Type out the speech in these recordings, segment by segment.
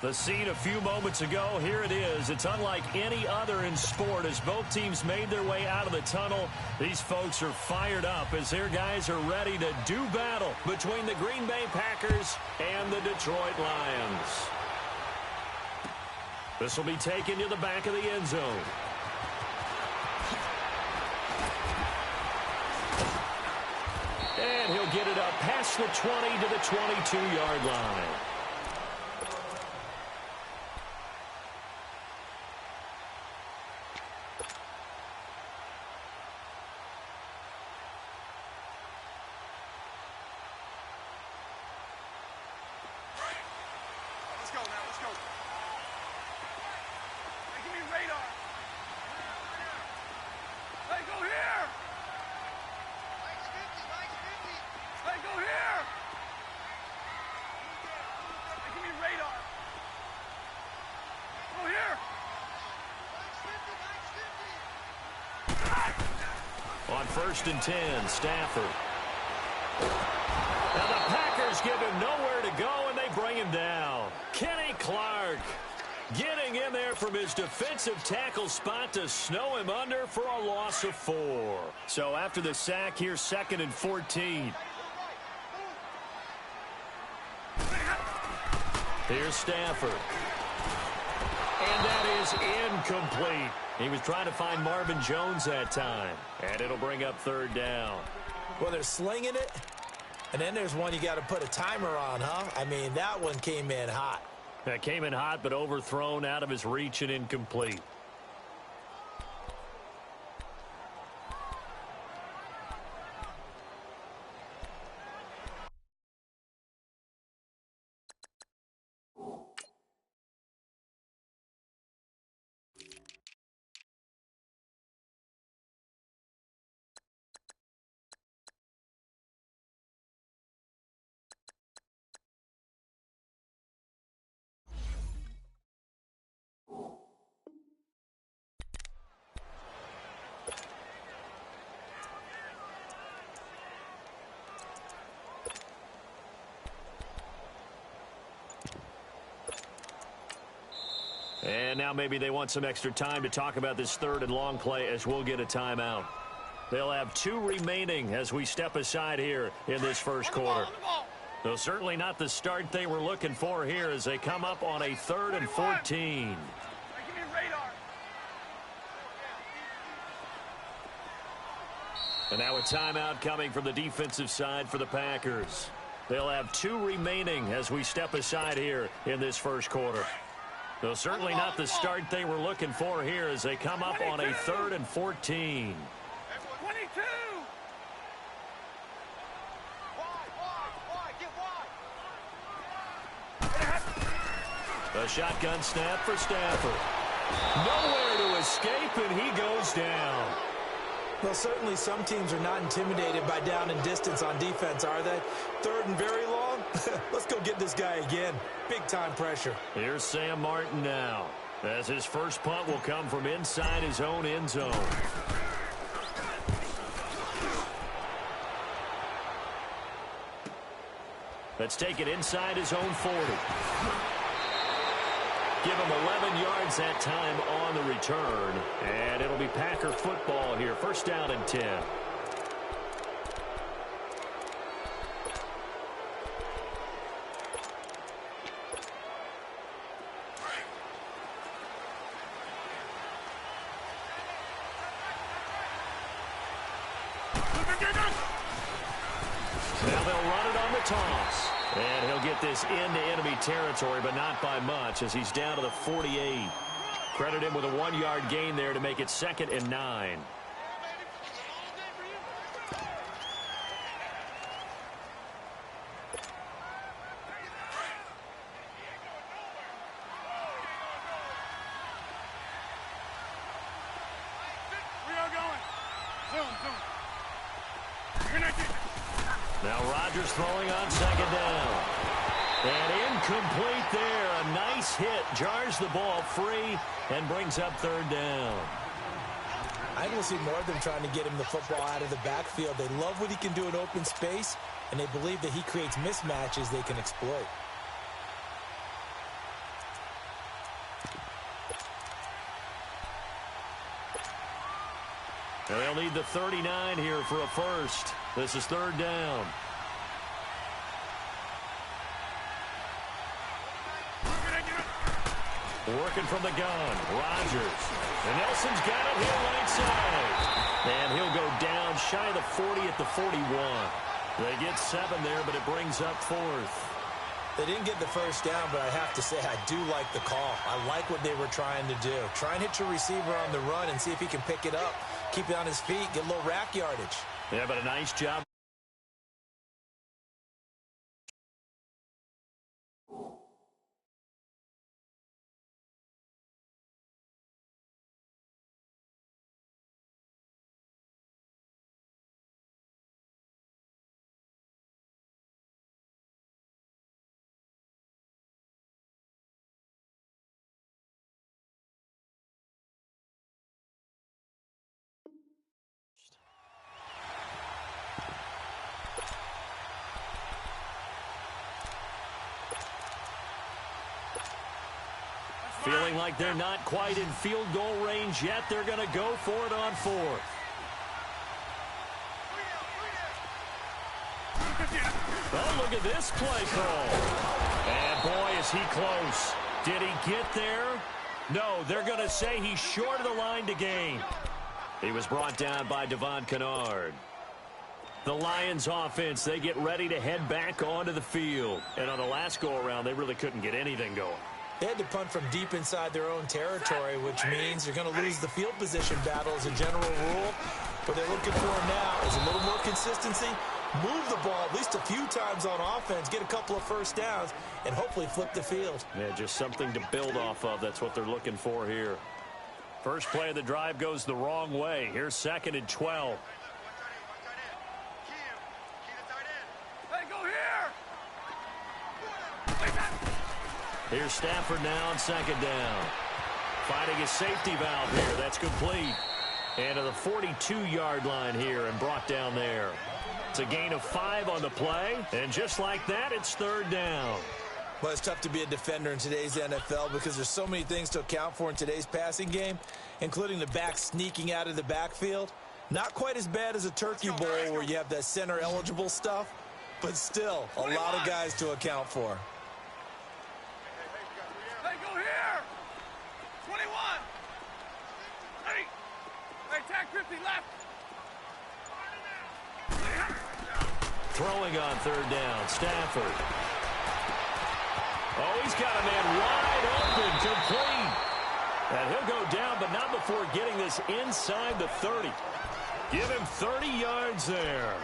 The scene a few moments ago, here it is. It's unlike any other in sport as both teams made their way out of the tunnel. These folks are fired up as their guys are ready to do battle between the Green Bay Packers and the Detroit Lions. This will be taken to the back of the end zone. And he'll get it up past the 20 to the 22-yard line. On 1st and 10, Stafford. Now the Packers give him nowhere to go, and they bring him down. Kenny Clark getting in there from his defensive tackle spot to snow him under for a loss of 4. So after the sack, here's 2nd and 14. Here's Stafford. And that is incomplete. He was trying to find Marvin Jones that time. And it'll bring up 3rd down. Well, they're slinging it. And then there's one you got to put a timer on, huh? I mean, that one came in hot. That came in hot, but overthrown, out of his reach, and incomplete. And now maybe they want some extra time to talk about this 3rd and long play as we'll get a timeout. They'll have 2 remaining as we step aside here in this first quarter. Though certainly not the start they were looking for here as they come up on a 3rd and 14. And now a timeout coming from the defensive side for the Packers. They'll have 2 remaining as we step aside here in this first quarter. Though certainly not the start they were looking for here as they come up on a 3rd and 14. 22! A shotgun snap for Stafford. Nowhere to escape, and he goes down. Well, certainly some teams are not intimidated by down and distance on defense, are they? 3rd and very long? Let's go get this guy again. Big-time pressure. Here's Sam Martin now, as his first punt will come from inside his own end zone. Let's take it inside his own 40. Give him 11 yards that time on the return. And it'll be Packer football here. 1st down and 10. Now they'll run it on the toss. And he'll get this into enemy territory, but not by much as he's down to the 48. Credit him with a 1-yard gain there to make it 2nd and 9. Now Rodgers throwing on 2nd down. And incomplete there. A nice hit. Jars the ball free and brings up 3rd down. I will see more of them trying to get him the football out of the backfield. They love what he can do in open space, and they believe that he creates mismatches they can exploit. And they'll need the 39 here for a first. This is third down. Working from the gun, Rodgers. And Nelson's got it here right side. And he'll go down shy of the 40 at the 41. They get 7 there, but it brings up fourth. They didn't get the first down, but I have to say I do like the call. I like what they were trying to do. Try and hit your receiver on the run and see if he can pick it up. Keep it on his feet, get a little rack yardage. Yeah, but a nice job. Feeling like they're not quite in field goal range yet. They're going to go for it on fourth. Oh, look at this play call. And boy, is he close. Did he get there? No, they're going to say he's short of the line to gain. He was brought down by Devon Kennard. The Lions offense, they get ready to head back onto the field. And on the last go-around, they really couldn't get anything going. They had to punt from deep inside their own territory, which means you're going to lose the field position battle as a general rule. What they're looking for now is a little more consistency, move the ball at least a few times on offense, get a couple of first downs, and hopefully flip the field. Yeah, just something to build off of. That's what they're looking for here. First play of the drive goes the wrong way. Here's 2nd and 12. Here's Stafford now on 2nd down. Finding a safety valve here. That's complete. And to the 42-yard line here and brought down there. It's a gain of 5 on the play. And just like that, it's 3rd down. Well, it's tough to be a defender in today's NFL because there's so many things to account for in today's passing game, including the back sneaking out of the backfield. Not quite as bad as a turkey bowl where you have that center-eligible stuff, but still a lot of guys to account for. Throwing on 3rd down, Stafford. Oh, he's got a man wide open, complete. And he'll go down, but not before getting this inside the 30. Give him 30 yards there.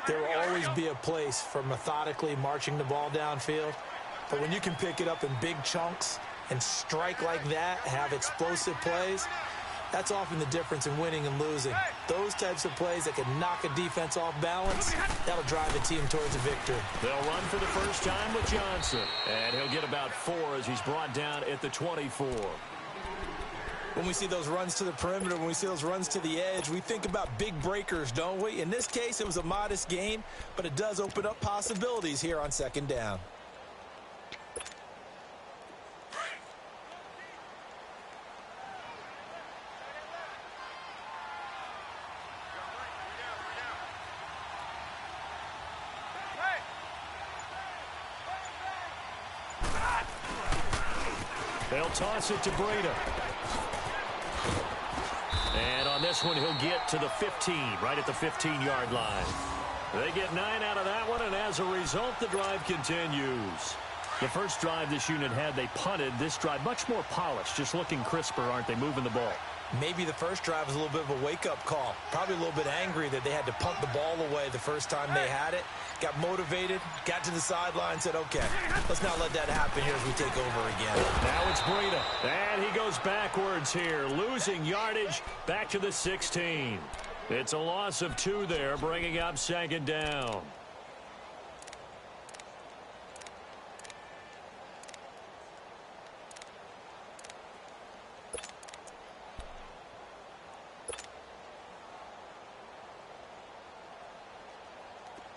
There will always be a place for methodically marching the ball downfield. But when you can pick it up in big chunks and strike like that, have explosive plays, that's often the difference in winning and losing. Those types of plays that can knock a defense off balance, that'll drive a team towards a victory. They'll run for the first time with Johnson. And he'll get about 4 as he's brought down at the 24. When we see those runs to the perimeter, when we see those runs to the edge, we think about big breakers, don't we? In this case, it was a modest gain, but it does open up possibilities here on 2nd down. They'll toss it to Breida. And on this one, he'll get to the 15, right at the 15-yard line. They get 9 out of that one, and as a result, the drive continues. The first drive this unit had, they punted. This drive, much more polished, just looking crisper, aren't they, moving the ball? Maybe the first drive was a little bit of a wake-up call. Probably a little bit angry that they had to punt the ball away the first time they had it. Got motivated, got to the sideline, said, okay, let's not let that happen here as we take over again. Now it's Breida, and he goes backwards here, losing yardage back to the 16. It's a loss of 2 there, bringing up 2nd down.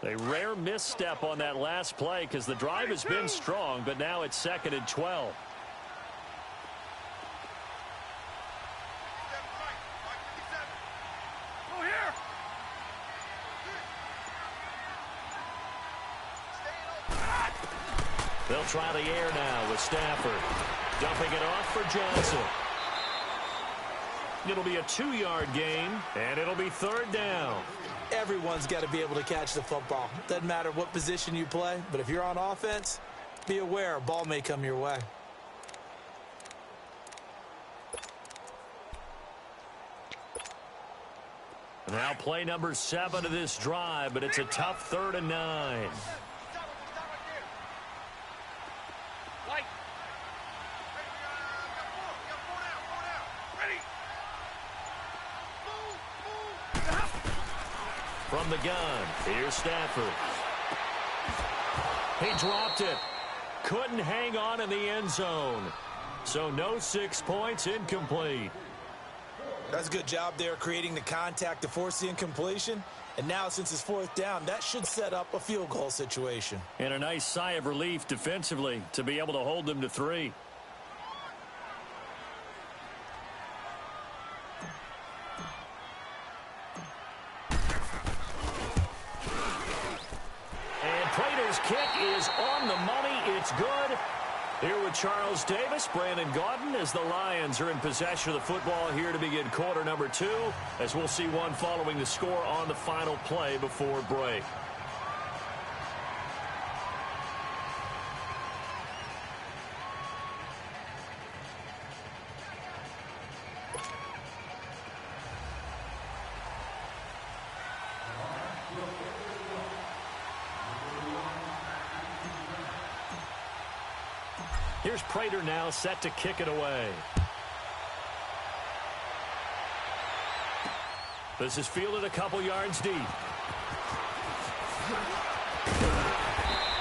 A rare misstep on that last play because the drive has been strong, but now it's 2nd and 12. They'll try the air now with Stafford. Dumping it off for Johnson. It'll be a 2-yard gain, and it'll be 3rd down. Everyone's got to be able to catch the football. Doesn't matter what position you play, but if you're on offense, be aware a ball may come your way. Now play number 7 of this drive, but it's a tough 3rd and 9. From the gun, here's Stafford. He dropped it. Couldn't hang on in the end zone. So no 6 points, incomplete. That's a good job there creating the contact to force the incompletion. And now since it's 4th down, that should set up a field goal situation. And a nice sigh of relief defensively to be able to hold them to 3. Prater's kick is on the money. It's good. Here with Charles Davis, Brandon Gaudin, as the Lions are in possession of the football here to begin quarter number 2, as we'll see one following the score on the final play before break. Here's Prater now set to kick it away. This is fielded a couple yards deep.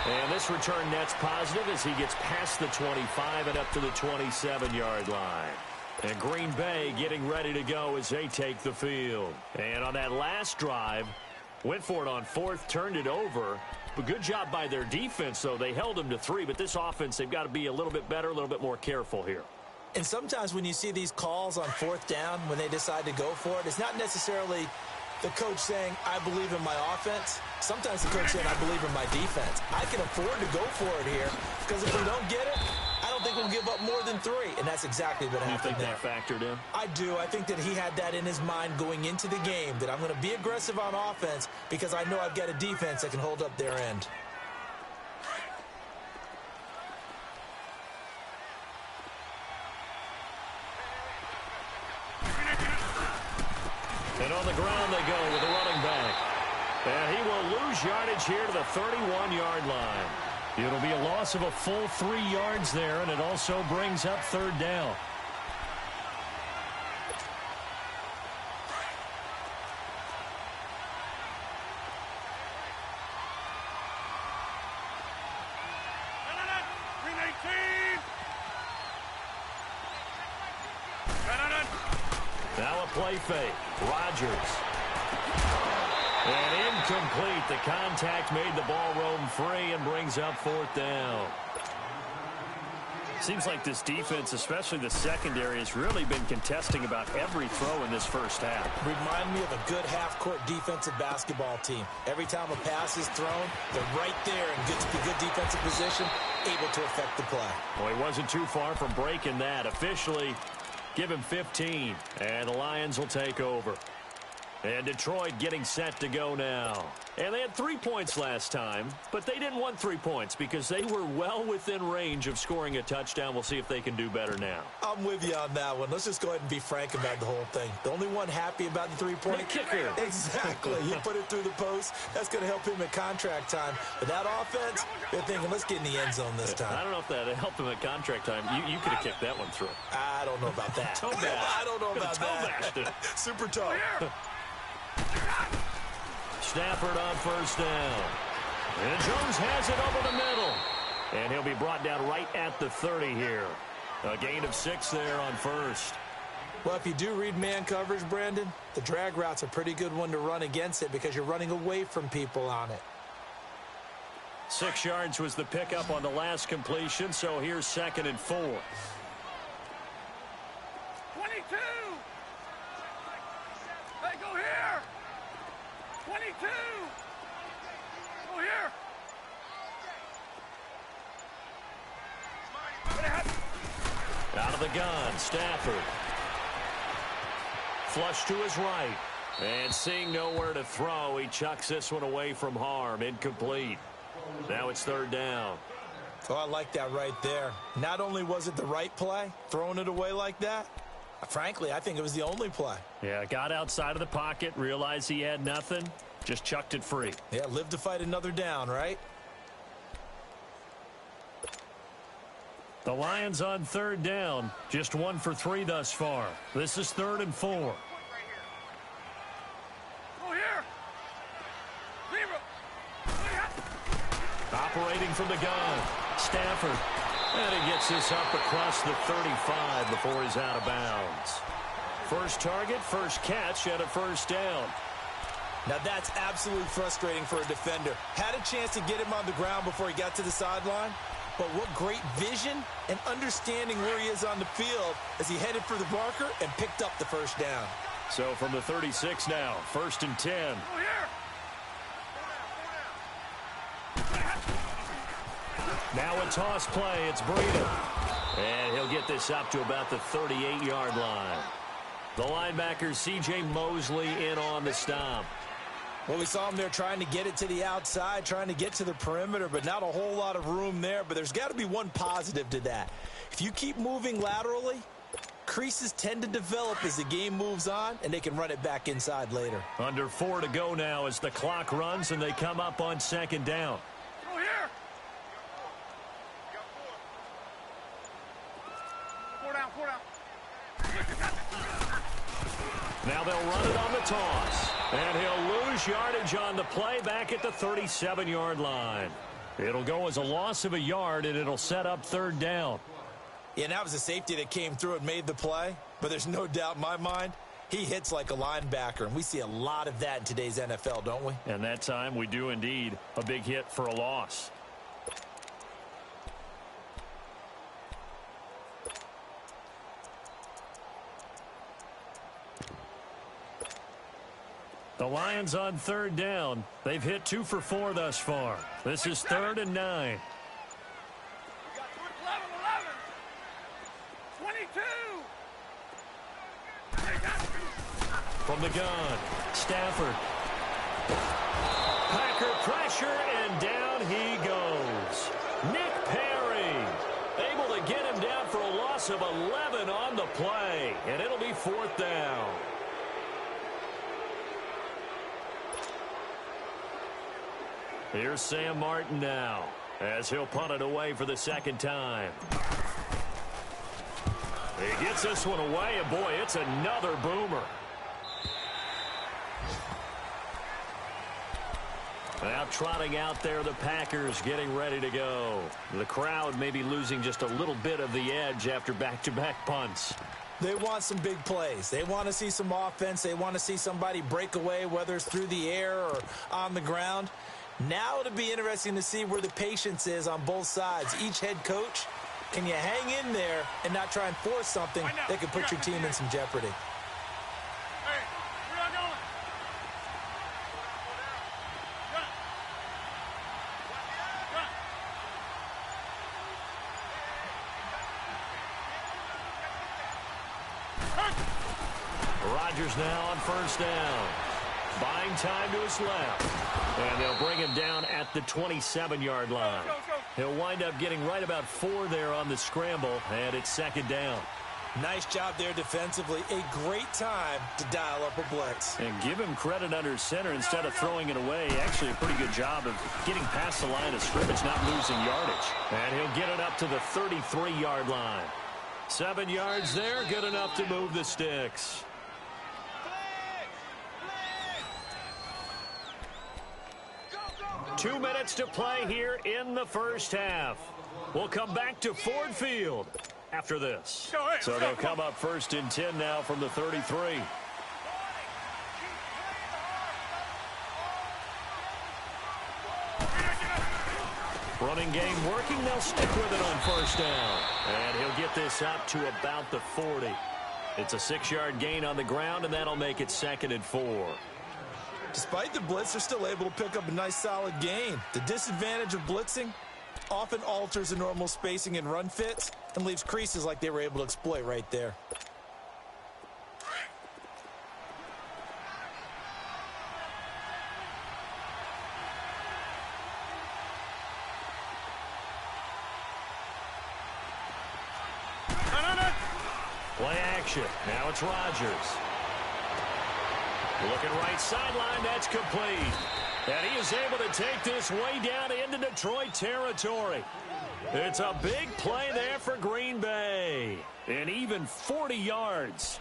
And this return net's positive as he gets past the 25 and up to the 27-yard line. And Green Bay getting ready to go as they take the field. And on that last drive, went for it on 4th, turned it over. But good job by their defense, though. They held them to 3, but this offense, they've got to be a little bit better, a little bit more careful here. And sometimes when you see these calls on 4th down, when they decide to go for it, it's not necessarily the coach saying, I believe in my offense. Sometimes the coach saying, I believe in my defense. I can afford to go for it here because if we don't get it, I don't think we'll give up more than 3. And that's exactly what happened there. You think that factored in? I do. I think that he had that in his mind going into the game, that I'm going to be aggressive on offense because I know I've got a defense that can hold up their end. And on the ground they go with the running back. And he will lose yardage here to the 31-yard line. It'll be a loss of a full 3 yards there, and it also brings up 3rd down. Now a play fake. Rodgers. And incomplete. The contact made the ball roam free and brings up 4th down. Seems like this defense, especially the secondary, has really been contesting about every throw in this first half. Remind me of a good half-court defensive basketball team. Every time a pass is thrown, they're right there in good defensive position, able to affect the play. Well, he wasn't too far from breaking that. Officially, give him 15, and the Lions will take over. And Detroit getting set to go now. And they had 3 points last time, but they didn't want 3 points because they were well within range of scoring a touchdown. We'll see if they can do better now. I'm with you on that one. Let's just go ahead and be frank about the whole thing. The only one happy about the three-point kicker. Exactly. You put it through the post. That's going to help him at contract time. But that offense, they're thinking, let's get in the end zone this time. I don't know if that helped him at contract time. You could have kicked that one through. I don't know about that. I don't know about that. Super toe. Stafford on 1st down. And Jones has it over the middle. And he'll be brought down right at the 30 here. A gain of 6 there on 1st. Well, if you do read man coverage, Brandon, the drag route's a pretty good one to run against it because you're running away from people on it. 6 yards was the pickup on the last completion, so here's 2nd and 4. 22! Hey, go here! 22! Go here! of the gun, Stafford. Flush to his right. And seeing nowhere to throw, he chucks this one away from harm. Incomplete. Now it's third down. Oh, I like that right there. Not only was it the right play, throwing it away like that, frankly, I think it was the only play. Yeah, got outside of the pocket, realized he had nothing, just chucked it free. Yeah, live to fight another down, right? The Lions on third down, just 1 for 3 thus far. This is 3rd and 4. Go here. Operating from the gun, Stafford. And he gets this up across the 35 before he's out of bounds. First target, first catch, and a first down. Now that's absolutely frustrating for a defender. Had a chance to get him on the ground before he got to the sideline, but what great vision and understanding where he is on the field as he headed for the marker and picked up the first down. So from the 36 now, 1st and 10. Go here. Now a toss play, it's Breida. And he'll get this up to about the 38-yard line. The linebacker, C.J. Mosley, in on the stop. Well, we saw him there trying to get it to the outside, trying to get to the perimeter, but not a whole lot of room there. But there's got to be one positive to that. If you keep moving laterally, creases tend to develop as the game moves on, and they can run it back inside later. Under 4 to go now as the clock runs, and they come up on 2nd down. Go here. 4 down, 4 down. Now they'll run it on the toss. And he'll lose yardage on the play back at the 37-yard line. It'll go as a loss of a yard, and it'll set up 3rd down. Yeah, that was a safety that came through and made the play. But there's no doubt in my mind, he hits like a linebacker. And we see a lot of that in today's NFL, don't we? And that time we do indeed. A big hit for a loss. The Lions on 3rd down. They've hit 2 for 4 thus far. This is 3rd and 9. 11, 11. 22. From the gun, Stafford. Packer pressure, and down he goes. Nick Perry able to get him down for a loss of 11 on the play, and it'll be 4th down. Here's Sam Martin now as he'll punt it away for the 2nd time. He gets this one away, and boy, it's another boomer. Now trotting out there, the Packers getting ready to go. The crowd may be losing just a little bit of the edge after back-to-back punts. They want some big plays. They want to see some offense. They want to see somebody break away, whether it's through the air or on the ground. Now it'll be interesting to see where the patience is on both sides. Each head coach, can you hang in there and not try and force something that could put your team in some jeopardy? Hey, where y'all going? Rodgers now on 1st down. Buying time to his left. And they'll bring him down at the 27-yard line. He'll wind up getting right about 4 there on the scramble, and it's 2nd down. Nice job there defensively. A great time to dial up a blitz. And give him credit under center instead of throwing it away. Actually, a pretty good job of getting past the line of scrimmage, not losing yardage. And he'll get it up to the 33-yard line. 7 yards there, good enough to move the sticks. Two minutes to play here in the first half. We'll come back to Ford Field after this. So they'll come up 1st and 10 now from the 33. Running game working. They'll stick with it on 1st down. And he'll get this up to about the 40. It's a 6-yard gain on the ground, and that'll make it 2nd and 4. Despite the blitz, they're still able to pick up a nice solid gain. The disadvantage of blitzing, often alters the normal spacing and run fits and leaves creases like they were able to exploit right there. Play action. Now it's Rodgers. Looking right sideline. That's complete. And he is able to take this way down into Detroit territory. It's a big play there for Green Bay. And even 40 yards.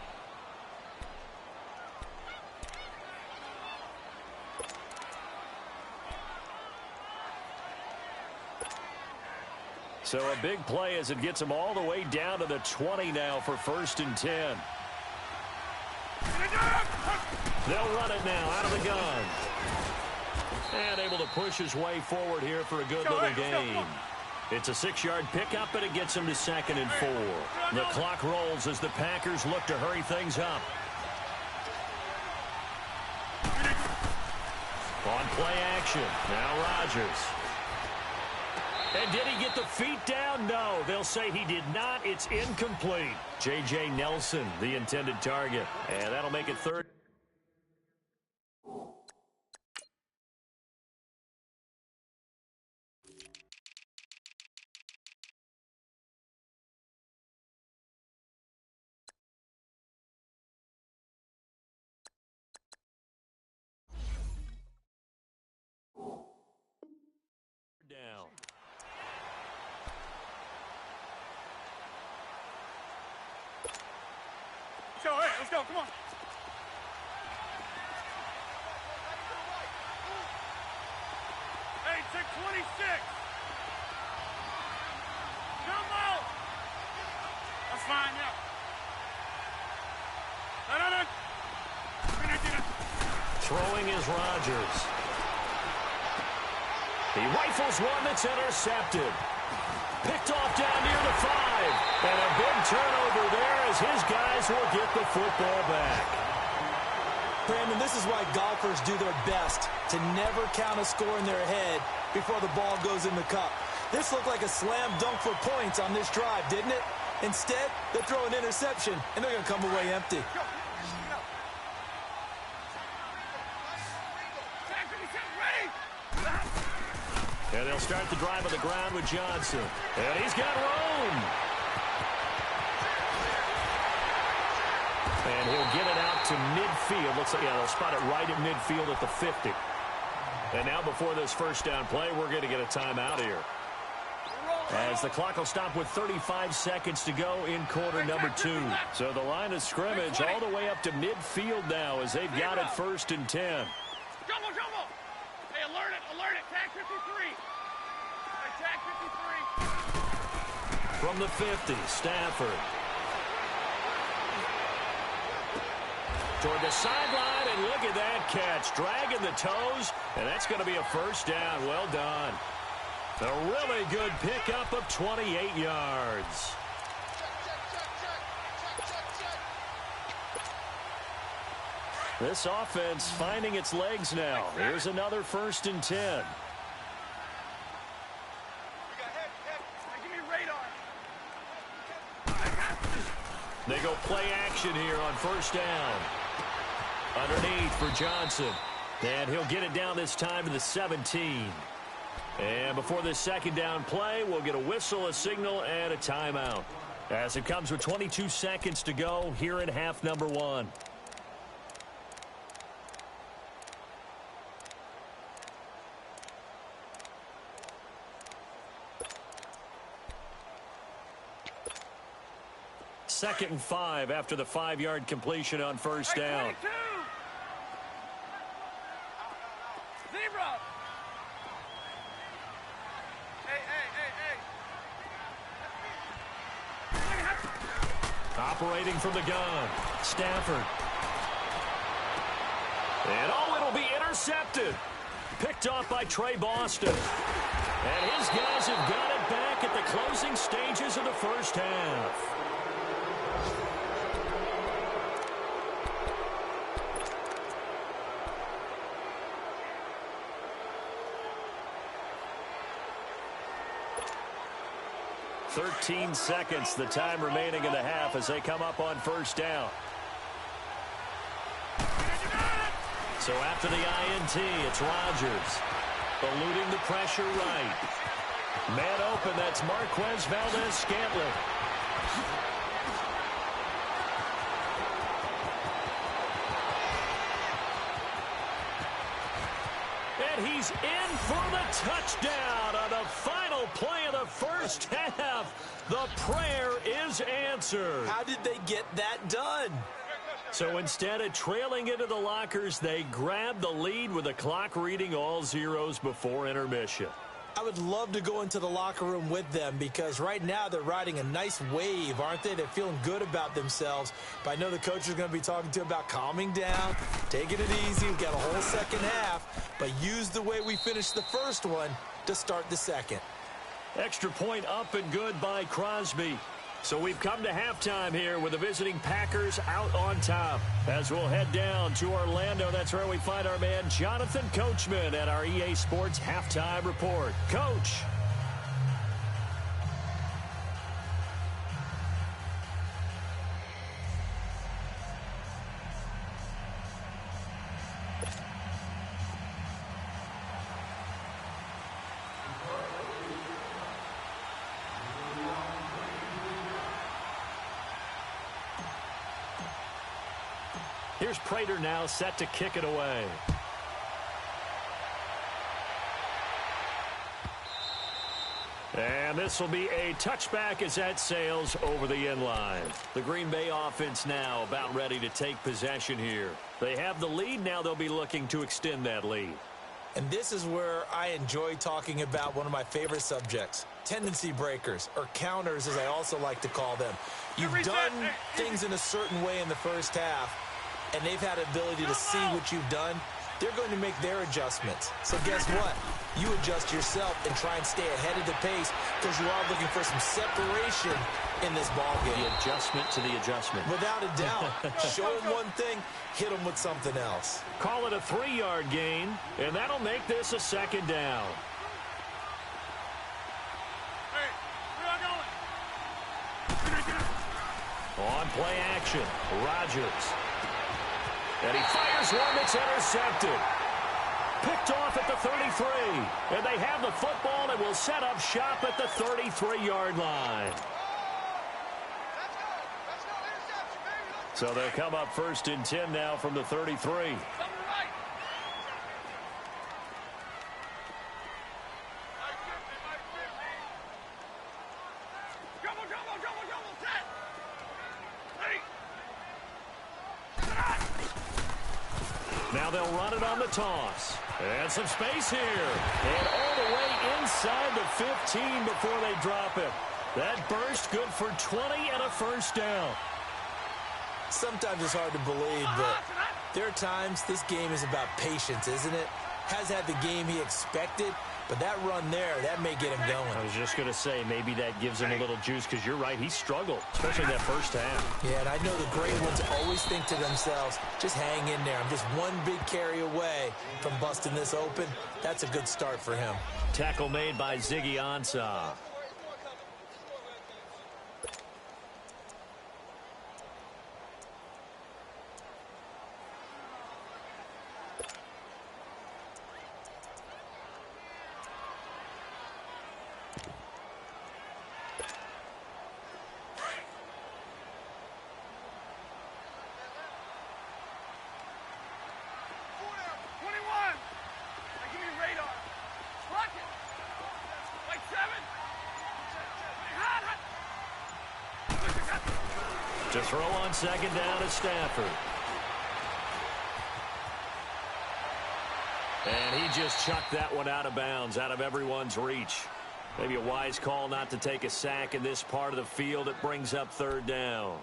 So a big play as it gets them all the way down to the 20 now for 1st and 10. They'll run it now out of the gun. And able to push his way forward here for a good little gain. It's a 6-yard pickup, but it gets him to 2nd and 4. The clock rolls as the Packers look to hurry things up. On play action, now Rodgers. And did he get the feet down? No, they'll say he did not. It's incomplete. J.J. Nelson, the intended target. And that'll make it 3rd. Down. Hey, let's go, come on. Hey, check 26. Jump out. That's fine, yeah. No. Throwing is Rodgers. He rifles one that's intercepted. Picked off down near the 5. And a big turnover there as his guys will get the football back. Brandon, this is why golfers do their best to never count a score in their head before the ball goes in the cup. This looked like a slam dunk for points on this drive, didn't it? Instead, they throw an interception, and they're going to come away empty. And they'll start the drive on the ground with Johnson. And he's got room. And he'll get it out to midfield. Looks like, yeah, they'll spot it right at midfield at the 50. And now before this first down play, we're going to get a timeout here. As the clock will stop with 35 seconds to go in quarter number 2. So the line of scrimmage all the way up to midfield now as they've got it 1st and 10. Jumbo! Hey, alert it, tag 53. Hey, tag 53. From the 50, Stafford. Toward the sideline, and look at that catch. Dragging the toes, and that's going to be a first down. Well done. A really good pickup of 28 yards. This offense finding its legs now. Here's another 1st and 10. They go play action here on 1st down. Underneath for Johnson. And he'll get it down this time to the 17. And before this 2nd down play, we'll get a whistle, a signal, and a timeout. As it comes with 22 seconds to go here in half number 1. Second and 5 after the 5-yard completion on 1st down. 22. Zebra. Operating from the gun, Stafford. And it'll be intercepted. Picked off by Trey Boston. And his guys have got it back at the closing stages of the first half. 13 seconds, the time remaining in the half as they come up on first down. So after the INT, it's Rodgers. Eluding the pressure right. Man open, that's Marquez Valdez-Scantling. And he's in for the touchdown on the final play of the first half. The prayer is answered. How did they get that done? So instead of trailing into the lockers, they grabbed the lead with the clock reading all zeros before intermission. I would love to go into the locker room with them because right now they're riding a nice wave, aren't they? They're feeling good about themselves. But I know the coach is going to be talking to about calming down, taking it easy. We've got a whole second half, but use the way we finished the first one to start the second. Extra point up and good by Crosby. So we've come to halftime here with the visiting Packers out on top. As we'll head down to Orlando, that's where we find our man Jonathan Coachman at our EA Sports Halftime Report. Coach. Here's Prater now set to kick it away. And this will be a touchback as that sails over the end line. The Green Bay offense now about ready to take possession here. They have the lead. Now they'll be looking to extend that lead. And this is where I enjoy talking about one of my favorite subjects, tendency breakers, or counters as I also like to call them. You've done things in a certain way in the first half, and they've had an ability to see what you've done. They're going to make their adjustments. So guess what? You adjust yourself and try and stay ahead of the pace because you are looking for some separation in this ball game. The adjustment to the adjustment. Without a doubt. Show them one thing, hit them with something else. Call it a 3-yard gain, and that'll make this a second down. Hey, where are going? On play action, Rodgers. And he fires one that's intercepted. Picked off at the 33. And they have the football and will set up shop at the 33-yard line. So they'll come up 1st and 10 now from the 33. Now they'll run it on the toss. And some space here. And all the way inside the 15 before they drop it. That burst good for 20 and a first down. Sometimes it's hard to believe, but there are times this game is about patience, isn't it? Has had the game he expected, but that run there, that may get him going. I was just going to say, maybe that gives him a little juice because you're right, he struggled, especially that first half. Yeah, and I know the great ones always think to themselves, just hang in there. I'm just one big carry away from busting this open. That's a good start for him. Tackle made by Ziggy Ansah. To throw on second down is Stafford. And he just chucked that one out of bounds, out of everyone's reach. Maybe a wise call not to take a sack in this part of the field. It brings up 3rd down.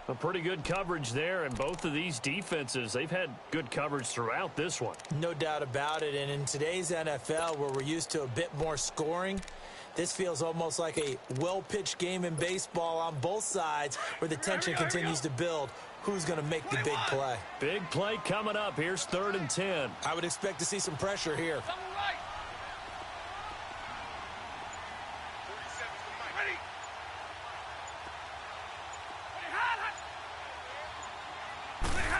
A pretty good coverage there, and both of these defenses, they've had good coverage throughout this one. No doubt about it, and in today's NFL, where we're used to a bit more scoring, this feels almost like a well-pitched game in baseball on both sides where the tension continues to build. Who's going to make the big play? Big play coming up. Here's 3rd and 10. I would expect to see some pressure here.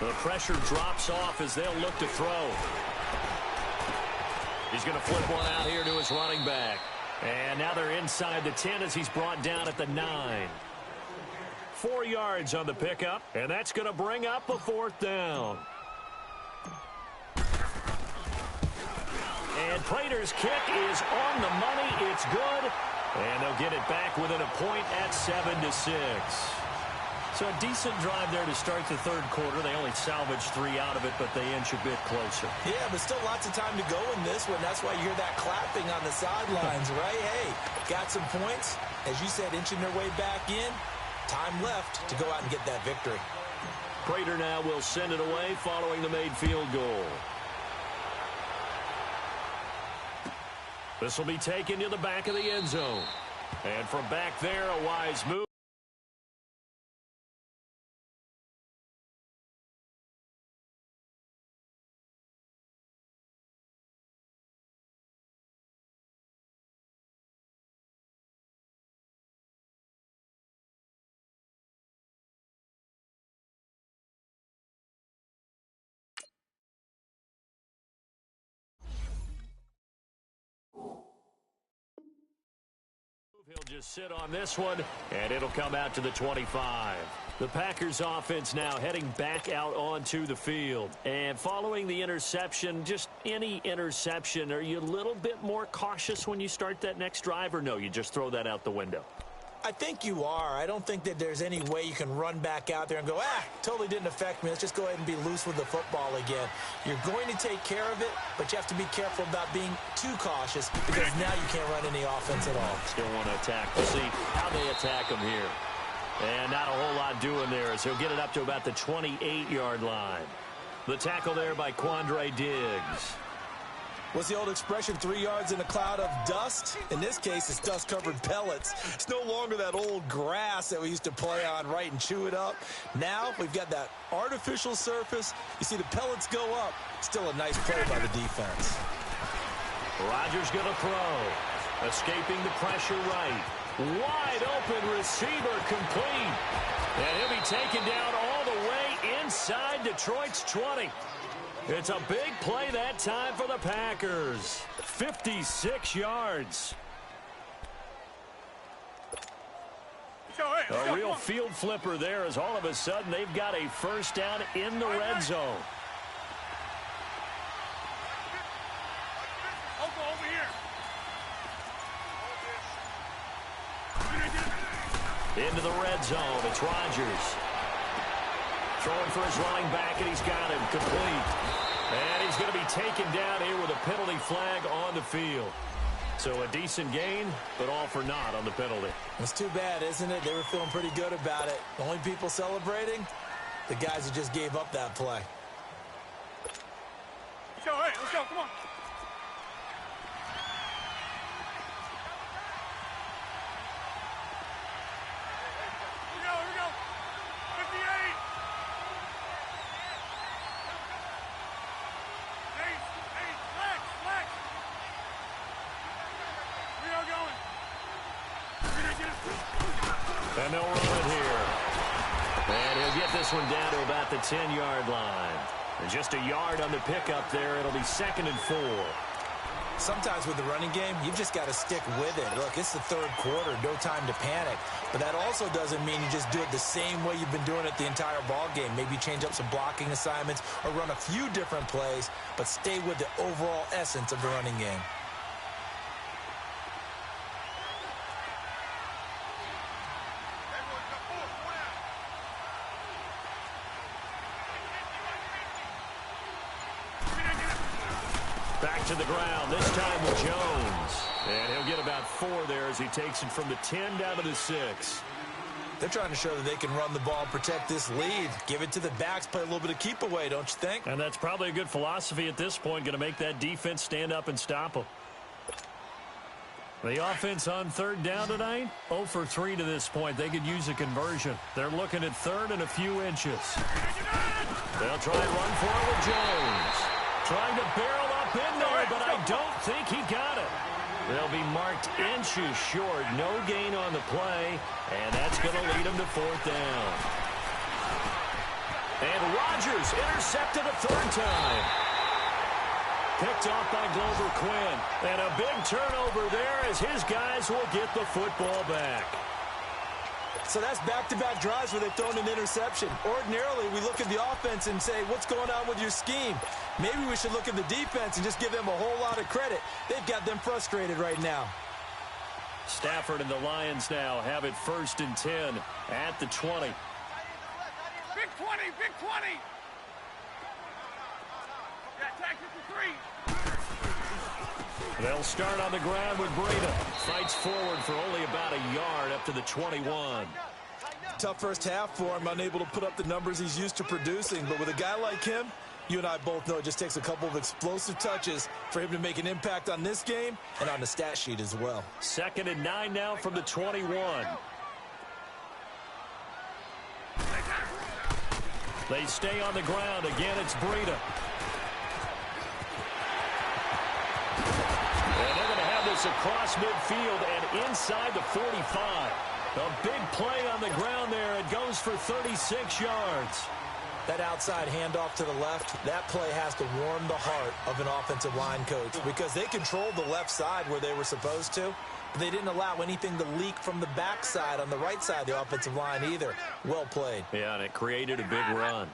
The pressure drops off as they'll look to throw. He's going to flip one out here to his running back. And now they're inside the 10 as he's brought down at the 9. 4 yards on the pickup, and that's going to bring up a 4th down. And Prater's kick is on the money. It's good. And they'll get it back within a point at 7-6. So a decent drive there to start the third quarter. They only salvaged 3 out of it, but they inch a bit closer. Yeah, but still lots of time to go in this one. That's why you hear that clapping on the sidelines, right? Hey, got some points. As you said, inching their way back in. Time left to go out and get that victory. Prater now will send it away following the made field goal. This will be taken to the back of the end zone. And from back there, a wise move. He'll just sit on this one, and it'll come out to the 25. The Packers offense now heading back out onto the field. And following the interception, just any interception, are you a little bit more cautious when you start that next drive, or no, you just throw that out the window? I think you are. I don't think that there's any way you can run back out there and go, totally didn't affect me. Let's just go ahead and be loose with the football again. You're going to take care of it, but you have to be careful about being too cautious because now you can't run any offense at all. Still want to attack. We'll see how they attack him here. And not a whole lot doing there as he'll get it up to about the 28-yard line. The tackle there by Quandre Diggs. What's the old expression, 3 yards in a cloud of dust? In this case, it's dust-covered pellets. It's no longer that old grass that we used to play on, right, and chew it up. Now we've got that artificial surface. You see the pellets go up. Still a nice play by the defense. Rodgers going to throw. Escaping the pressure right. Wide open receiver complete. And he'll be taken down all the way inside Detroit's 20. It's a big play that time for the Packers. 56 yards. A real field flipper there as all of a sudden they've got a first down in the red zone. Into the red zone. It's Rodgers. Throwing for his running back, and he's got him complete. And he's going to be taken down here with a penalty flag on the field. So a decent gain, but all for naught on the penalty. It's too bad, isn't it? They were feeling pretty good about it. The only people celebrating, the guys who just gave up that play. Let's go, hey, let's go, come on. And they'll run it here. And he'll get this one down to about the 10-yard line. And just a yard on the pickup there. It'll be 2nd and 4. Sometimes with the running game, you've just got to stick with it. Look, it's the third quarter, no time to panic. But that also doesn't mean you just do it the same way you've been doing it the entire ball game. Maybe change up some blocking assignments or run a few different plays, but stay with the overall essence of the running game. Back to the ground, this time with Jones. And he'll get about 4 there as he takes it from the 10 down to the 6. They're trying to show that they can run the ball and protect this lead. Give it to the backs, play a little bit of keep away, don't you think? And that's probably a good philosophy at this point, going to make that defense stand up and stop them. The offense on 3rd down tonight, 0 for 3 to this point. They could use a conversion. They're looking at 3rd and a few inches. They'll try and run for it with Jones. Trying to barrel up in there, but I don't think he got it. They'll be marked inches short. No gain on the play, and that's going to lead them to 4th down. And Rodgers intercepted a third time. Picked off by Glover Quinn. And a big turnover there as his guys will get the football back. So that's back-to-back drives where they've thrown an interception. Ordinarily, we look at the offense and say, what's going on with your scheme? Maybe we should look at the defense and just give them a whole lot of credit. They've got them frustrated right now. Stafford and the Lions now have it 1st and 10 at the 20. Big 20, big 20. Yeah, tag 53. They'll start on the ground with Breida. Fights forward for only about a yard up to the 21. Tough first half for him, unable to put up the numbers he's used to producing. But with a guy like him, you and I both know it just takes a couple of explosive touches for him to make an impact on this game and on the stat sheet as well. 2nd and 9 now from the 21. They stay on the ground. Again, it's Breida. And they're going to have this across midfield and inside the 45. A big play on the ground there. It goes for 36 yards. That outside handoff to the left, that play has to warm the heart of an offensive line coach because they controlled the left side where they were supposed to. But they didn't allow anything to leak from the backside on the right side of the offensive line either. Well played. Yeah, and it created a big run.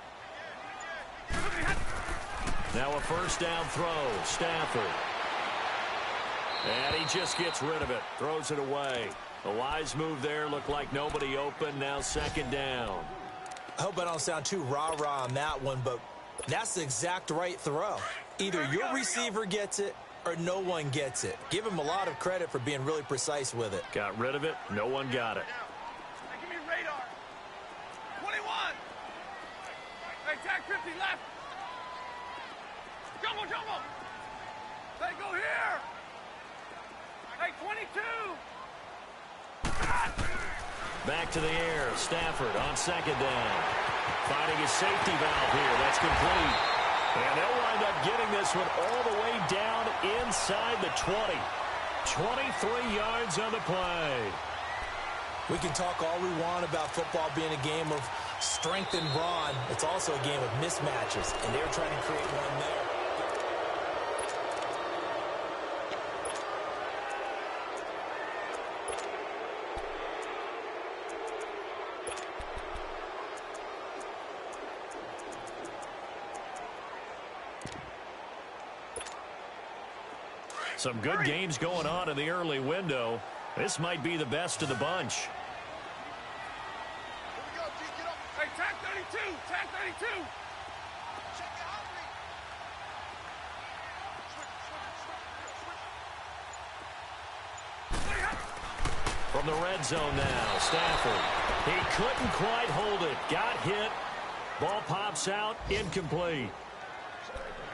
Now a first down throw. Stafford. And he just gets rid of it. Throws it away. A wise move there. Looked like nobody open. Now 2nd down. I hope I don't sound too rah-rah on that one, but that's the exact right throw. Either your receiver gets it or no one gets it. Give him a lot of credit for being really precise with it. Got rid of it. No one got it. Hey, give me radar. 21. Hey, tag 50 left. Jumbo, jumbo. Hey, go here. Hey, 22. Back to the air. Stafford on 2nd down. Finding his safety valve here. That's complete. And they'll wind up getting this one all the way down inside the 20. 23 yards on the play. We can talk all we want about football being a game of strength and brawn. It's also a game of mismatches, and they're trying to create one there. Some good games going on in the early window. This might be the best of the bunch. Hey, tag 32. Tag 32. From the red zone now, Stafford. He couldn't quite hold it. Got hit. Ball pops out. Incomplete.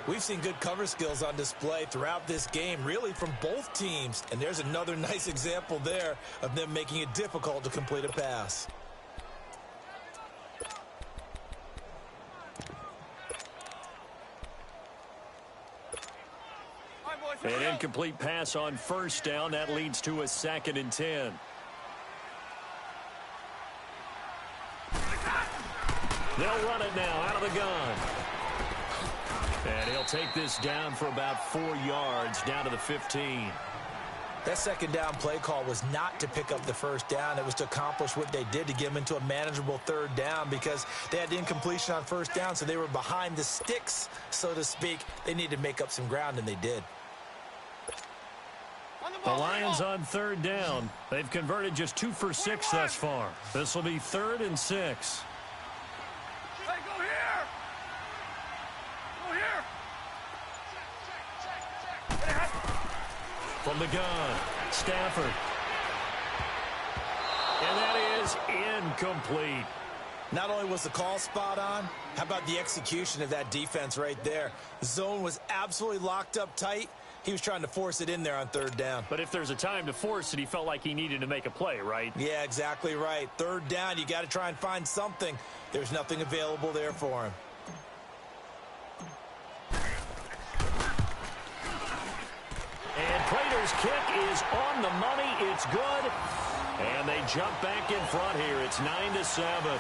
We've seen good cover skills on display throughout this game, really from both teams. And there's another nice example there of them making it difficult to complete a pass. An incomplete pass on 1st down. That leads to a 2nd and 10. They'll run it now out of the gun. And he'll take this down for about 4 yards, down to the 15. That 2nd down play call was not to pick up the 1st down. It was to accomplish what they did to get them into a manageable 3rd down because they had the incompletion on 1st down, so they were behind the sticks, so to speak. They needed to make up some ground, and they did. The Lions on 3rd down. They've converted just 2 for 6 thus far. This will be 3rd and 6. Hey, go here. Go here. From the gun, Stafford. And that is incomplete. Not only was the call spot on, how about the execution of that defense right there? The zone was absolutely locked up tight. He was trying to force it in there on 3rd down. But if there's a time to force it, he felt like he needed to make a play, right? Yeah, exactly right. 3rd down, you got to try and find something. There's nothing available there for him. And Prater's kick is on the money. It's good. And they jump back in front here. It's 9-7.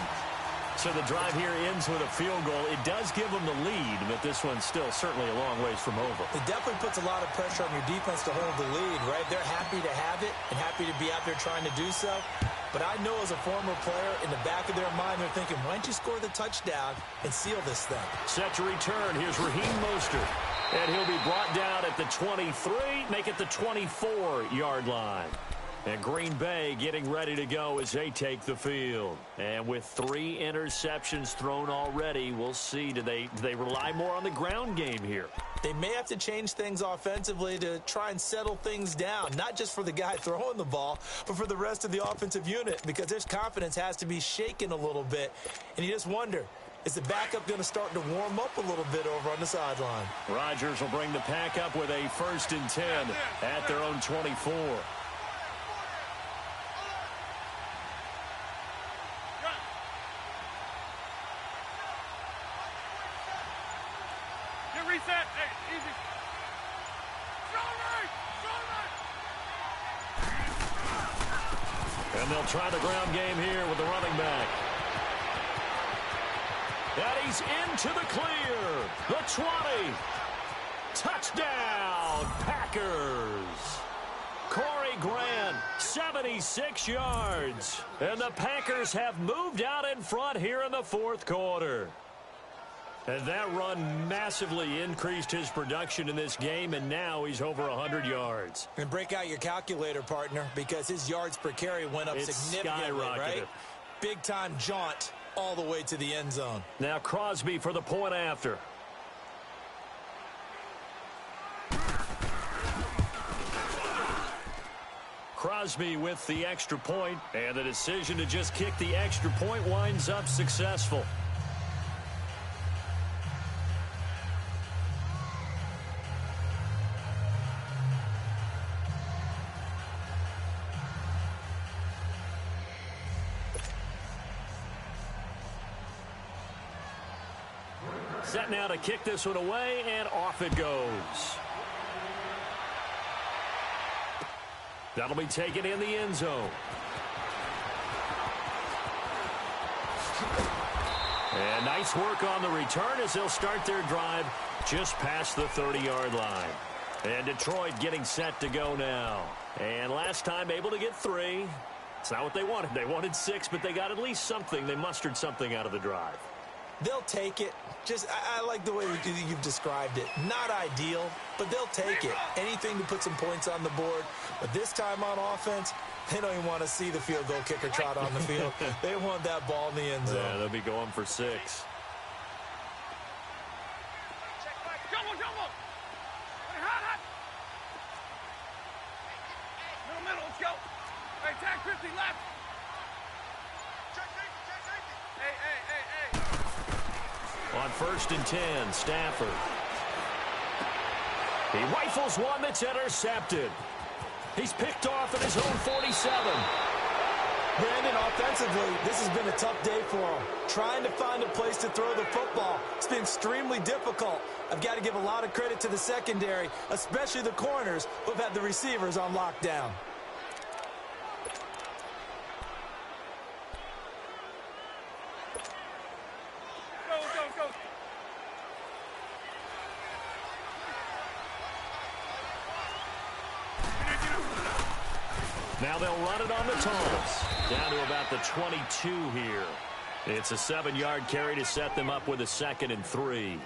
So the drive here ends with a field goal. It does give them the lead, but this one's still certainly a long ways from over. It definitely puts a lot of pressure on your defense to hold the lead, right? They're happy to have it and happy to be out there trying to do so. But I know as a former player, in the back of their mind, they're thinking, why don't you score the touchdown and seal this thing? Set to return. Here's Raheem Mostert. And he'll be brought down at the 23, make it the 24-yard line. And Green Bay getting ready to go as they take the field. And with 3 interceptions thrown already, we'll see. Do they rely more on the ground game here? They may have to change things offensively to try and settle things down, not just for the guy throwing the ball, but for the rest of the offensive unit, because their confidence has to be shaken a little bit. And you just wonder, is the backup going to start to warm up a little bit over on the sideline? Rodgers will bring the pack up with a 1st and 10 at their own 24. Reset. Hey, easy. And they'll try the ground game here with the running back. And he's into the clear. The 20. Touchdown, Packers. Corey Grant, 76 yards. And the Packers have moved out in front here in the 4th quarter. And that run massively increased his production in this game, and now he's over 100 yards. And break out your calculator, partner, because his yards per carry went up significantly, right? Big-time jaunt all the way to the end zone. Now Crosby for the point after. Crosby with the extra point, and the decision to just kick the extra point winds up successful. Set now to kick this one away, and off it goes. That'll be taken in the end zone. And nice work on the return as they'll start their drive just past the 30-yard line. And Detroit getting set to go now. And last time able to get 3. It's not what they wanted. They wanted 6, but they got at least something. They mustered something out of the drive. They'll take it. I like the way you've described it. Not ideal, but they'll take it. Anything to put some points on the board. But this time on offense, they don't even want to see the field goal kicker trot on the field. They want that ball in the end zone. Yeah, they'll be going for 6. Jumbo. Hey, hot. Middle, let's go. Hey, tag 50 left. Hey. On 1st and 10, Stafford. He rifles one that's intercepted. He's picked off at his own 47. Brandon, offensively, this has been a tough day for him. Trying to find a place to throw the football. It's been extremely difficult. I've got to give a lot of credit to the secondary, especially the corners who have had the receivers on lockdown. Go. Now they'll run it on the toss. Down to about the 22 here. It's a 7-yard carry to set them up with a 2nd and 3.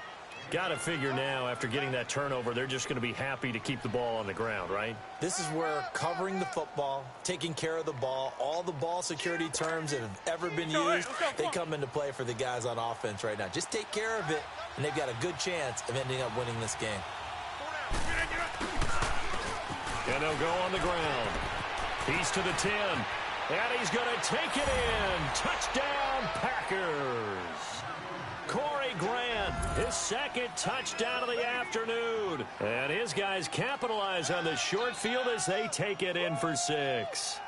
Got to figure now, after getting that turnover, they're just going to be happy to keep the ball on the ground, right? This is where covering the football, taking care of the ball, all the ball security terms that have ever been used, they come into play for the guys on offense right now. Just take care of it, and they've got a good chance of ending up winning this game. And they'll go on the ground. He's to the 10, and he's going to take it in. Touchdown, Packers. Corey Grant, his 2nd touchdown of the afternoon. And his guys capitalize on the short field as they take it in for 6.